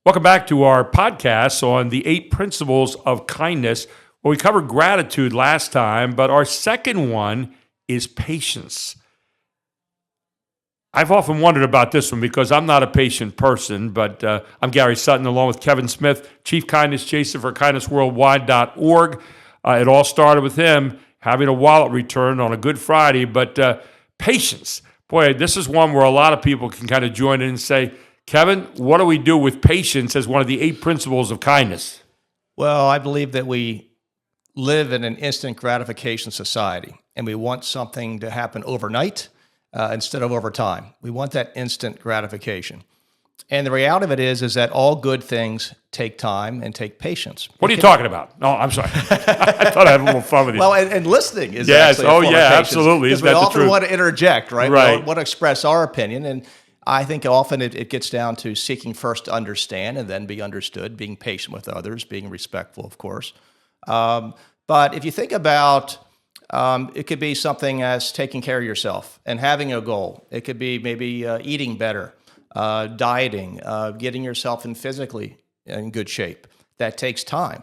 Welcome back to our podcast on the 8 principles of kindness. Well, we covered gratitude last time, but our second one is patience. I've often wondered about this one because I'm not a patient person, but I'm Gary Sutton along with Kevin Smith, Chief Kindness Chaser for kindnessworldwide.org. It all started with him having a wallet return on a Good Friday, but patience. Boy, this is one where a lot of people can kind of join in and say, Kevin, what do we do with patience as one of the 8 principles of kindness? Well, I believe that we live in an instant gratification society, and we want something to happen overnight instead of over time. We want that instant gratification. And the reality of it is that all good things take time and take patience. What are you talking about? No, I'm sorry. I thought I had a little fun with you. Well, and listening is yes. actually a form of patience. Absolutely. Because we often want to interject, right? Right. We want to express our opinion, and I think often it gets down to seeking first to understand and then be understood, being patient with others, being respectful, of course. But if you think about it could be something as taking care of yourself and having a goal. It could be maybe eating better, dieting, getting yourself physically in good shape. That takes time.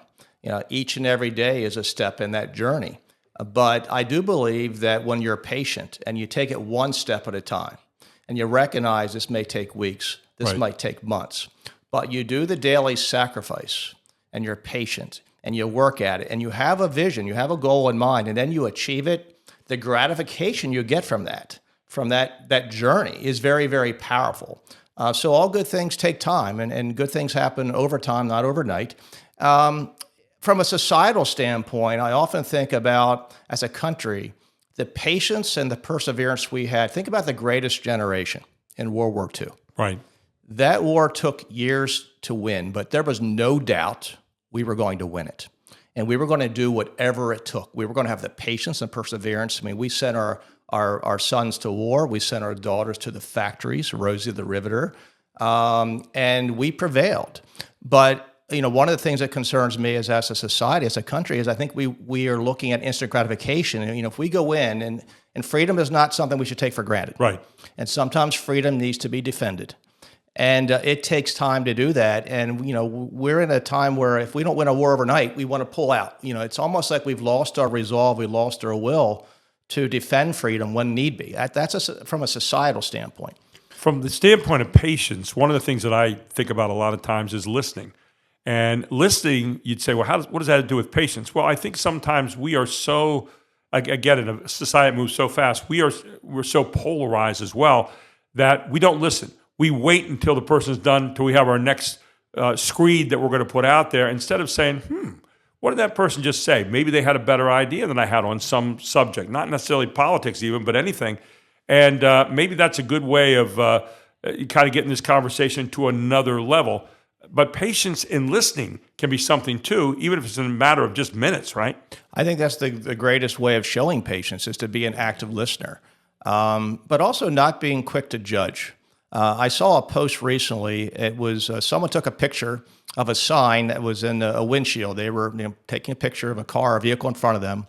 Each and every day is a step in that journey. But I do believe that when you're patient and you take it one step at a time, and you recognize this may take weeks, this might take months, but you do the daily sacrifice and you're patient and you work at it and you have a vision, you have a goal in mind, and then you achieve it, the gratification you get from that journey is very, very powerful. So all good things take time, and good things happen over time, not overnight. From a societal standpoint, I often think about, as a country, the patience and the perseverance we had. Think about the greatest generation in World War II. Right. That war took years to win, but there was no doubt we were going to win it. And we were going to do whatever it took. We were going to have the patience and perseverance. I mean, we sent our sons to war. We sent our daughters to the factories, Rosie the Riveter, and we prevailed. But one of the things that concerns me as a society, as a country, is I think we are looking at instant gratification. And, if we go in, and freedom is not something we should take for granted. Right. And sometimes freedom needs to be defended. And it takes time to do that. And, we're in a time where if we don't win a war overnight, we want to pull out. It's almost like we've lost our resolve, we lost our will to defend freedom when need be. That's from a societal standpoint. From the standpoint of patience, one of the things that I think about a lot of times is listening. And listening, you'd say, well, what does that have to do with patience? Well, I think sometimes we are so, again, in a society that moves so fast, we're so polarized as well that we don't listen. We wait until the person's done, until we have our next screed that we're going to put out there, instead of saying, what did that person just say? Maybe they had a better idea than I had on some subject, not necessarily politics even, but anything. And maybe that's a good way of kind of getting this conversation to another level. But patience in listening can be something too, even if it's in a matter of just minutes, right? I think that's the greatest way of showing patience, is to be an active listener, but also not being quick to judge. I saw a post recently. It was someone took a picture of a sign that was in a windshield. They were taking a picture of a car, a vehicle in front of them,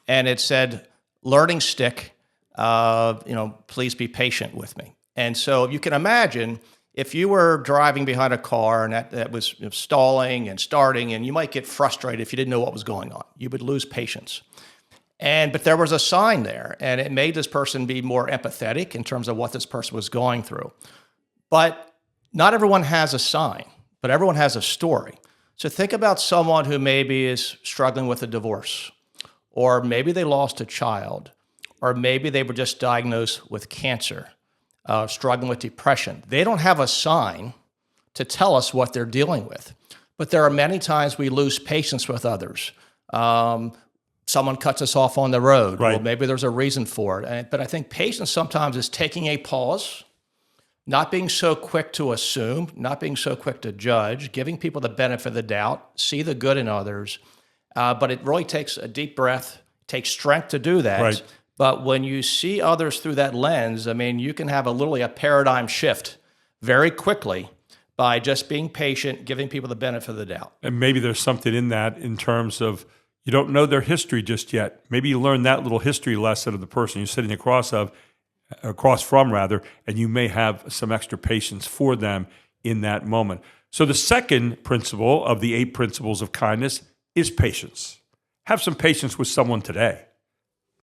and it said, "Learning stick, please be patient with me." And so you can imagine, if you were driving behind a car and that was stalling and starting, and you might get frustrated if you didn't know what was going on. You would lose patience. But there was a sign there, and it made this person be more empathetic in terms of what this person was going through. But not everyone has a sign, but everyone has a story. So think about someone who maybe is struggling with a divorce, or maybe they lost a child, or maybe they were just diagnosed with cancer. Struggling with depression. They don't have a sign to tell us what they're dealing with. But there are many times we lose patience with others. Someone cuts us off on the road. Right. Well, maybe there's a reason for it. But I think patience sometimes is taking a pause, not being so quick to assume, not being so quick to judge, giving people the benefit of the doubt, see the good in others. But it really takes a deep breath, takes strength to do that. Right. But when you see others through that lens, you can have literally a paradigm shift very quickly by just being patient, giving people the benefit of the doubt. And maybe there's something in that in terms of you don't know their history just yet. Maybe you learn that little history lesson of the person you're sitting across from, and you may have some extra patience for them in that moment. So the second principle of the 8 principles of kindness is patience. Have some patience with someone today.